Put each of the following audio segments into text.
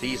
30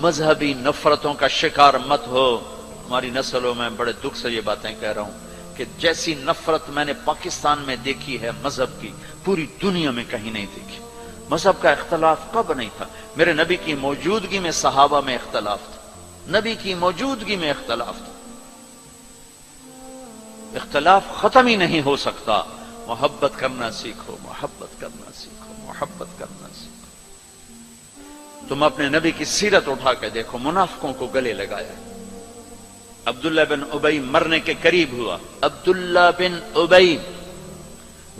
مذہبی نفرتوں کا شکار مت ہو. ہماری نسلوں میں بڑے دکھ سے یہ باتیں کہہ رہا ہوں کہ جیسی نفرت میں نے پاکستان میں دیکھی ہے مذہب کی، پوری دنیا میں کہیں نہیں دیکھی. مذہب کا اختلاف کب نہیں تھا؟ میرے نبی کی موجودگی میں صحابہ میں اختلاف تھا، نبی کی موجودگی میں اختلاف تھا. اختلاف ختم ہی نہیں ہو سکتا. محبت کرنا سیکھو، محبت کرنا سیکھو، محبت کرنا سیکھو. تم اپنے نبی کی سیرت اٹھا کے دیکھو، منافقوں کو گلے لگایا. عبداللہ بن ابی مرنے کے قریب ہوا. عبداللہ بن ابی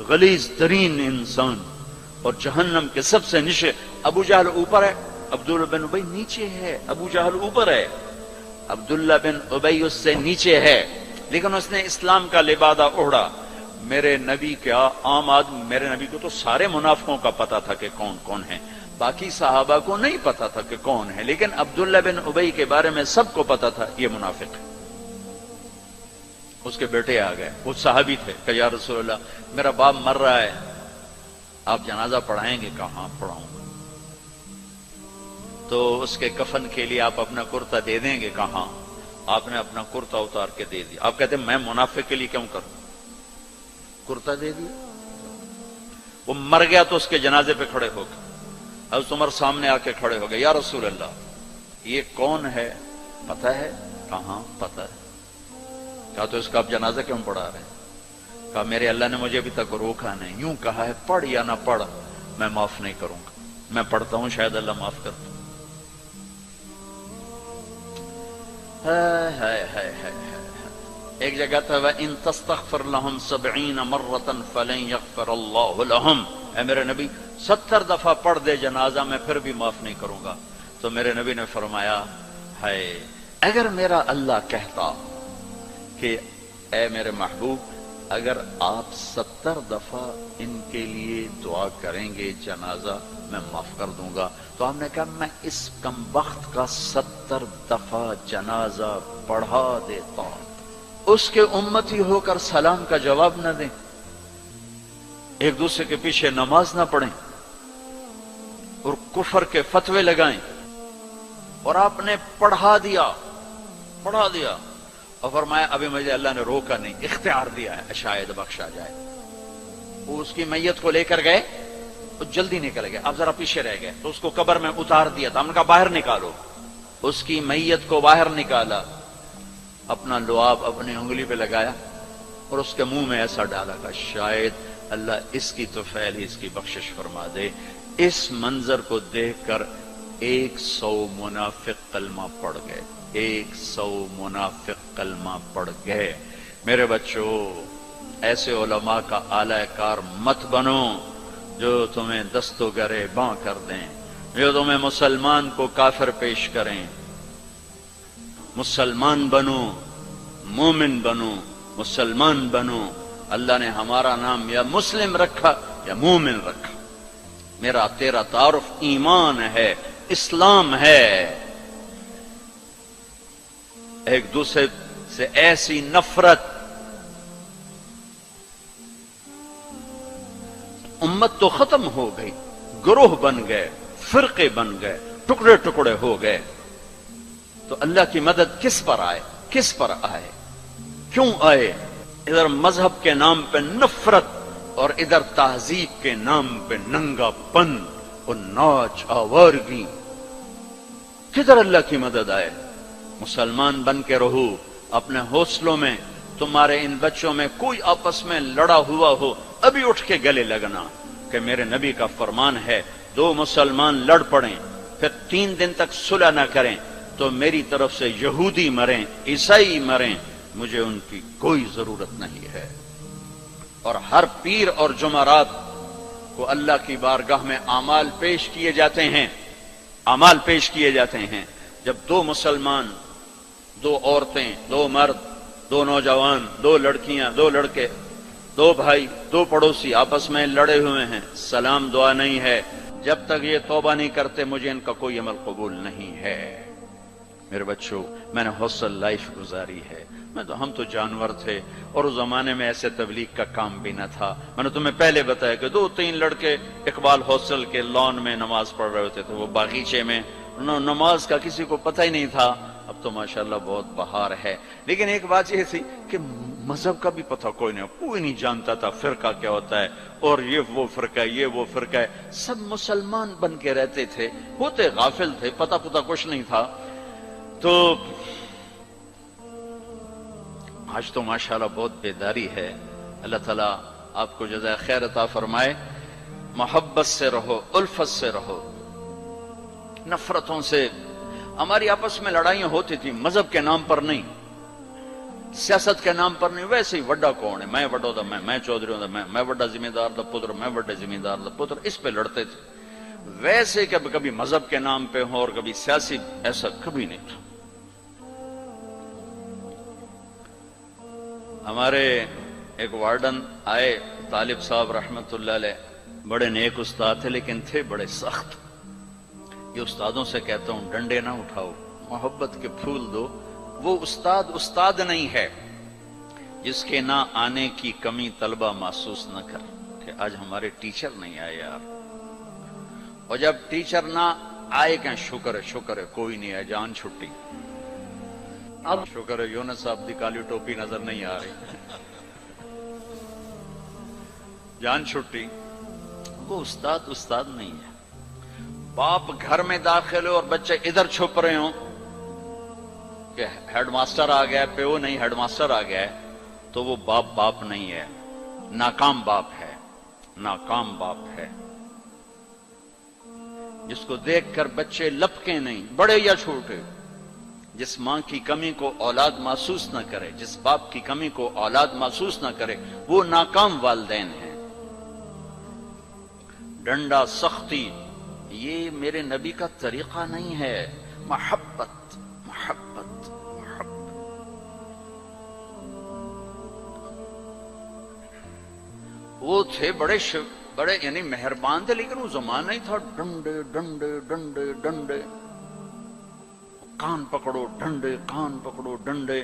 غلیظ ترین انسان اور جہنم کے سب سے نیچے. ابو جہل اوپر ہے، عبداللہ بن ابی نیچے ہے. ابو جہل اوپر ہے، عبداللہ بن ابی اس سے نیچے ہے، لیکن اس نے اسلام کا لبادہ اوڑھا. میرے نبی کا عام آدمی، میرے نبی کو تو سارے منافقوں کا پتا تھا کہ کون کون ہیں، باقی صحابہ کو نہیں پتا تھا کہ کون ہے، لیکن عبداللہ بن ابی کے بارے میں سب کو پتا تھا یہ منافق ہے. اس کے بیٹے آ گئے، وہ صحابی تھے، کہ یا رسول اللہ میرا باپ مر رہا ہے، آپ جنازہ پڑھائیں گے؟ کہاں پڑھاؤں گا. تو اس کے کفن کے لیے آپ اپنا کرتا دے دیں گے؟ کہاں. آپ نے اپنا کرتا اتار کے دے دیا. آپ کہتے ہیں میں منافق کے لیے کیوں کروں؟ کرتا دے دیا. وہ مر گیا تو اس کے جنازے پہ کھڑے ہو گئے. حضرت عمر سامنے آ کے کھڑے ہو گئے. یا رسول اللہ یہ کون ہے پتہ ہے؟ کہاں پتہ ہے. کہا تو اس کا آپ جنازہ کیوں پڑھا رہے ہیں؟ کہا میرے اللہ نے مجھے ابھی تک روکا نہیں، یوں کہا ہے پڑھ یا نہ پڑھ میں معاف نہیں کروں گا. میں پڑھتا ہوں شاید اللہ معاف کر دے. ایک جگہ تھا وَإِن تَسْتَغْفِرْ لَهُمْ 70 مَرَّةً فَلَن يَغْفِرَ اللَّهُ لَهُمْ. اے میرے نبی 70 دفعہ پڑھ دے جنازہ میں پھر بھی معاف نہیں کروں گا. تو میرے نبی نے فرمایا ہے اگر میرا اللہ کہتا کہ اے میرے محبوب اگر آپ 70 دفعہ ان کے لیے دعا کریں گے جنازہ میں معاف کر دوں گا، تو ہم نے کہا میں اس کم وقت کا 70 دفعہ جنازہ پڑھا دیتا. اس کے امتی ہو کر سلام کا جواب نہ دیں، ایک دوسرے کے پیچھے نماز نہ پڑھیں اور کفر کے فتوے لگائیں. اور آپ نے پڑھا دیا اور فرمایا ابھی مجھے اللہ نے روکا نہیں، اختیار دیا ہے شاید بخشا جائے. وہ اس کی میت کو لے کر گئے، وہ جلدی نکل گئے، اب ذرا پیچھے رہ گئے، تو اس کو قبر میں اتار دیا تھا. ہم نے کہا باہر نکالو. اس کی میت کو باہر نکالا، اپنا لعاب اپنی انگلی پہ لگایا اور اس کے منہ میں ایسا ڈالا کہ شاید اللہ اس کی تو فعل ہی اس کی بخشش فرما دے. اس منظر کو دیکھ کر 100 منافق کلمہ پڑھ گئے. 100 منافق کلمہ پڑھ گئے. میرے بچوں ایسے علماء کا اعلی کار مت بنو جو تمہیں دست و گرے باں کر دیں، جو تمہیں مسلمان کو کافر پیش کریں. مسلمان بنو، مومن بنو، مسلمان بنو. اللہ نے ہمارا نام یا مسلم رکھا یا مومن رکھا. میرا تیرا تعارف ایمان ہے، اسلام ہے. ایک دوسرے سے ایسی نفرت، امت تو ختم ہو گئی، گروہ بن گئے، فرقے بن گئے، ٹکڑے ٹکڑے ہو گئے. تو اللہ کی مدد کس پر آئے؟ کس پر آئے؟ کیوں آئے؟ ادھر مذہب کے نام پہ نفرت اور ادھر تہذیب کے نام پہ ننگا پن اور ناچ آوارگی. کدھر اللہ کی مدد آئے؟ مسلمان بن کے رہو. اپنے حوصلوں میں تمہارے ان بچوں میں کوئی آپس میں لڑا ہوا ہو، ابھی اٹھ کے گلے لگنا کہ میرے نبی کا فرمان ہے 2 مسلمان لڑ پڑیں پھر 3 دن تک صلح نہ کریں تو میری طرف سے یہودی مریں، عیسائی مریں، مجھے ان کی کوئی ضرورت نہیں ہے. اور ہر پیر اور جمعرات کو اللہ کی بارگاہ میں اعمال پیش کیے جاتے ہیں. اعمال پیش کیے جاتے ہیں. جب 2 مسلمان، 2 عورتیں، 2 مرد، 2 نوجوان، 2 لڑکیاں، 2 لڑکے، 2 بھائی، 2 پڑوسی آپس میں لڑے ہوئے ہیں، سلام دعا نہیں ہے، جب تک یہ توبہ نہیں کرتے مجھے ان کا کوئی عمل قبول نہیں ہے. میرے بچوں میں نے حوصل لائف گزاری ہے. ہم تو جانور تھے اور اس زمانے میں ایسے تبلیغ کا کام بھی نہ تھا. میں نے تمہیں پہلے بتایا کہ 2-3 لڑکے اقبال حوصل کے لان میں نماز پڑھ رہے ہوتے تھے، وہ باغیچے میں نماز کا کسی کو پتہ ہی نہیں تھا. اب تو ماشاءاللہ بہت بہار ہے. لیکن ایک بات یہ تھی کہ مذہب کا بھی پتہ کوئی نہیں جانتا تھا فرقہ کیا ہوتا ہے، اور یہ وہ فرقہ ہے، یہ وہ فرقہ ہے. سب مسلمان بن کے رہتے تھے، ہوتے غافل تھے، پتہ کچھ نہیں تھا. تو آج تو ماشاءاللہ بہت بیداری ہے. اللہ تعالیٰ آپ کو جزائے خیر عطا فرمائے. محبت سے رہو، الفت سے رہو، نفرتوں سے. ہماری آپس میں لڑائیاں ہوتی تھی، مذہب کے نام پر نہیں، سیاست کے نام پر نہیں. ویسے ہی وڈا کون ہے، میں وڈو دا میں چودھری ہوں دا میں وڈا ذمہ دار دا پتر، میں وڈے ذمہ دار دا پتر، اس پہ لڑتے تھے. ویسے کبھی مذہب کے نام پہ ہوں اور کبھی سیاسی، ایسا کبھی نہیں تھا. ہمارے ایک وارڈن آئے، طالب صاحب رحمت اللہ علیہ، بڑے نیک استاد تھے لیکن تھے بڑے سخت. یہ استادوں سے کہتا ہوں ڈنڈے نہ اٹھاؤ، محبت کے پھول دو. وہ استاد نہیں ہے جس کے نہ آنے کی کمی طلبہ محسوس نہ کر کہ آج ہمارے ٹیچر نہیں آئے یار. اور جب ٹیچر نہ آئے کہ شکر ہے کوئی نہیں ہے، جان چھٹی. اب شکر ہے یونس صاحب دی کالی ٹوپی نظر نہیں آ رہی، جان چھٹی. وہ استاد نہیں ہے. باپ گھر میں داخل ہو اور بچے ادھر چھپ رہے ہوں کہ ہیڈ ماسٹر آ گیا، پیو نہیں ہیڈ ماسٹر آ گیا ہے، تو وہ باپ نہیں ہے، ناکام باپ ہے. ناکام باپ ہے جس کو دیکھ کر بچے لپکیں نہیں، بڑے یا چھوٹے. جس ماں کی کمی کو اولاد محسوس نہ کرے، جس باپ کی کمی کو اولاد محسوس نہ کرے، وہ ناکام والدین ہیں. ڈنڈا، سختی، یہ میرے نبی کا طریقہ نہیں ہے. محبت محبت محبت. وہ تھے بڑے یعنی مہربان تھے، لیکن وہ زمانہ ہی تھا ڈنڈے ڈنڈے ڈنڈے ڈنڈے. کان پکڑو ڈنڈے، کان پکڑو ڈنڈے.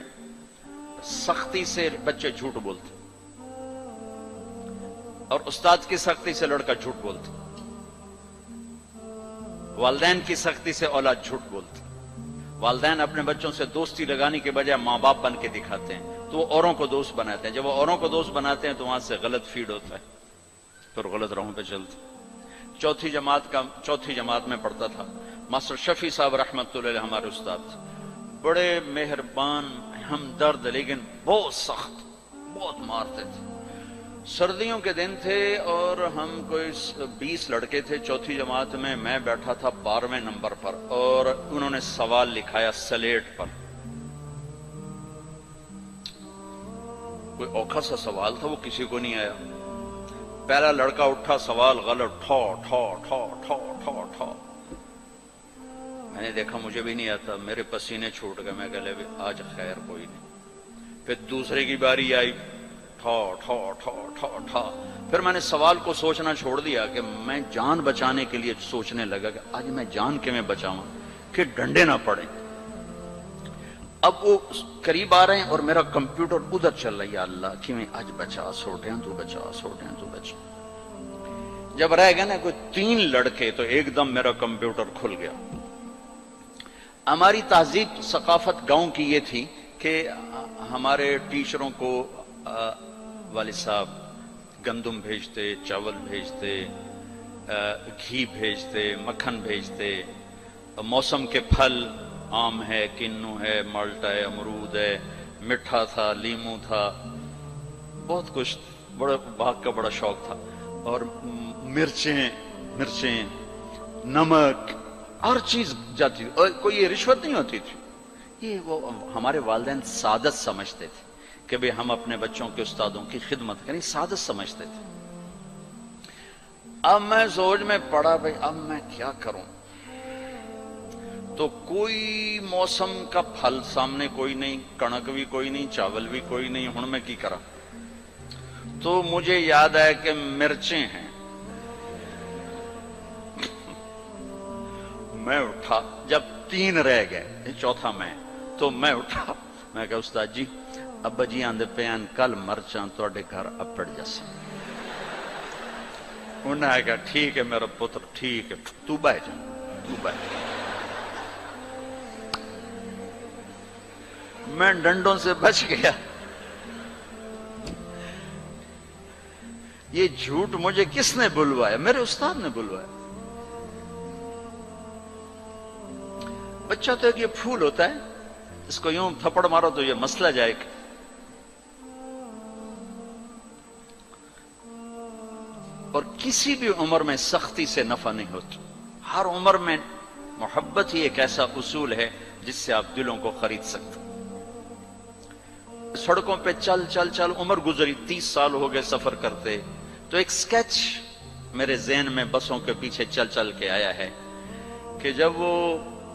سختی سے بچے جھوٹ بولتے، اور استاد کی سختی سے لڑکا جھوٹ بولتا. والدین کی سختی سے اولاد جھوٹ بولتی. والدین اپنے بچوں سے دوستی لگانے کے بجائے ماں باپ بن کے دکھاتے ہیں، تو وہ اوروں کو دوست بناتے ہیں. جب وہ اوروں کو دوست بناتے ہیں تو وہاں سے غلط فیڈ ہوتا ہے، پھر غلط راہوں پہ چلتے. چوتھی جماعت میں پڑھتا تھا. ماسٹر شفیع صاحب رحمت اللہ علیہ ہمارے استاد تھے. بڑے مہربان، ہمدرد، لیکن بہت سخت، بہت مارتے تھے. سردیوں کے دن تھے اور ہم کوئی 20 لڑکے تھے چوتھی جماعت میں. میں بیٹھا تھا 12ویں نمبر پر، اور انہوں نے سوال لکھایا سلیٹ پر. کوئی اوکھا سا سوال تھا، وہ کسی کو نہیں آیا. پہلا لڑکا اٹھا، سوال غلط، ٹھو ٹھو ٹھو ٹھو ٹھو ٹھو. میں نے دیکھا مجھے بھی نہیں آتا، میرے پسینے چھوٹ گئے. میں کہہ لے آج خیر کوئی نہیں. پھر دوسرے کی باری آئی، ٹھو ٹھو ٹھو ٹھو ٹھو. پھر میں نے سوال کو سوچنا چھوڑ دیا کہ میں جان بچانے کے لیے سوچنے لگا کہ آج میں جان کے میں بچاؤں کہ ڈنڈے نہ پڑیں. اب وہ قریب آ رہے ہیں اور میرا کمپیوٹر ادھر چل رہا ہے، یا اللہ کہ میں آج بچا سوٹیں تو بچا سوٹیں تو بچا. جب رہ گئے نا کوئی 3 لڑکے تو ایک دم میرا کمپیوٹر کھل گیا. ہماری تہذیب ثقافت گاؤں کی یہ تھی کہ ہمارے ٹیچروں کو والد صاحب گندم بھیجتے، چاول بھیجتے، گھی بھیجتے، مکھن بھیجتے. موسم کے پھل، آم ہے، کنو ہے، مالٹا ہے، امرود ہے، مٹھا تھا، لیمو تھا، بہت کچھ. بڑا باغ کا بڑا شوق تھا. اور مرچیں، نمک، ہر چیز جاتی تھی. اور کوئی یہ رشوت نہیں ہوتی تھی. یہ وہ ہمارے والدین سعادت سمجھتے تھے کہ بھئی ہم اپنے بچوں کے استادوں کی خدمت کریں، سعادت سمجھتے تھے. اب میں سوچ میں پڑا بھئی اب میں کیا کروں. تو کوئی موسم کا پھل سامنے کوئی نہیں، کنک بھی کوئی نہیں، چاول بھی کوئی نہیں. ہن میں کی کرا؟ تو مجھے یاد آیا کہ مرچیں ہیں. میں اٹھا، جب 3 رہ گئے، چوتھا میں، تو میں اٹھا. میں کہا استاد جی ابا جی آندے پیان کل مرچاں توڑے گھر اپڑ جیسا. انہوں نے کہا ٹھیک ہے میرا پتر، ٹھیک ہے، تو بیٹھ جا، تو بیٹھ. میں ڈنڈوں سے بچ گیا. یہ جھوٹ مجھے کس نے بلوایا؟ میرے استاد نے بلوایا. بچہ تو ایک یہ پھول ہوتا ہے، اس کو یوں تھپڑ مارو تو یہ مسئلہ جائے گا. اور کسی بھی عمر میں سختی سے نفع نہیں ہوتا. ہر عمر میں محبت ہی ایک ایسا اصول ہے جس سے آپ دلوں کو خرید سکتے. سڑکوں پہ چل چل چل عمر گزری، 30 سال ہو گئے سفر کرتے، تو ایک سکیچ میرے ذہن میں بسوں کے پیچھے چل چل کے آیا ہے کہ جب وہ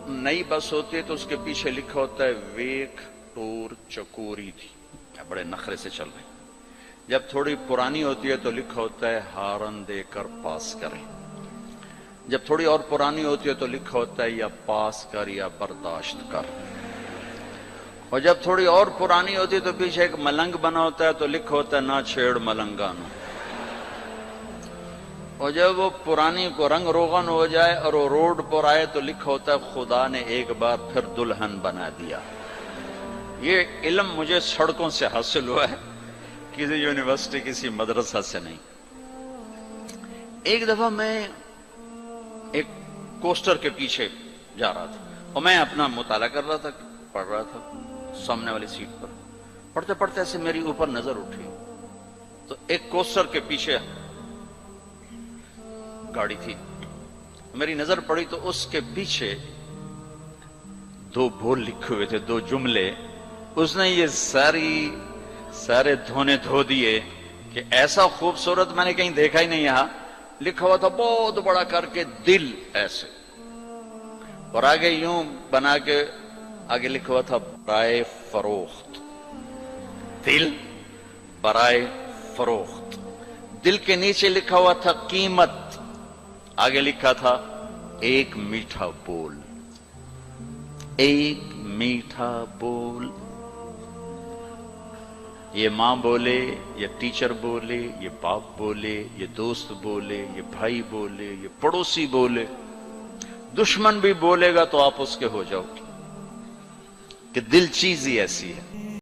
نئی بس ہوتی ہے تو اس کے پیچھے لکھا ہوتا ہے ویک ٹور چکوری تھی، بڑے نخرے سے چل رہے. جب تھوڑی پرانی ہوتی ہے تو لکھا ہوتا ہے ہارن دے کر پاس کریں. جب تھوڑی اور پرانی ہوتی ہے تو لکھا ہوتا ہے یا پاس کر یا برداشت کر. اور جب تھوڑی اور پرانی ہوتی ہے تو پیچھے ایک ملنگ بنا ہوتا ہے تو لکھا ہوتا ہے نہ چھیڑ ملنگانو. اور جب وہ پرانی کو رنگ روغن ہو جائے اور وہ روڈ پر آئے تو لکھا ہوتا ہے خدا نے ایک بار پھر دلہن بنا دیا. یہ علم مجھے سڑکوں سے حاصل ہوا ہے، کسی یونیورسٹی کسی مدرسہ سے نہیں. ایک دفعہ میں ایک کوسٹر کے پیچھے جا رہا تھا اور میں اپنا مطالعہ کر رہا تھا، پڑھ رہا تھا سامنے والی سیٹ پر. پڑھتے پڑھتے ایسے میری اوپر نظر اٹھی تو ایک کوسٹر کے پیچھے گاڑی تھی. میری نظر پڑی تو اس کے پیچھے 2 بول لکھے ہوئے تھے، 2 جملے. اس نے یہ سارے دھونے دھو دیے کہ ایسا خوبصورت میں نے کہیں دیکھا ہی نہیں. یہاں لکھا ہوا تھا بہت بڑا کر کے دل ایسے، اور آگے یوں بنا کے آگے لکھا ہوا تھا برائے فروخت. دل برائے فروخت. دل کے نیچے لکھا ہوا تھا قیمت، آگے لکھا تھا ایک میٹھا بول. ایک میٹھا بول. یہ ماں بولے، یہ ٹیچر بولے، یہ باپ بولے، یہ دوست بولے، یہ بھائی بولے، یہ پڑوسی بولے، دشمن بھی بولے گا تو آپ اس کے ہو جاؤ گے. کہ دل چیز ہی ایسی ہے.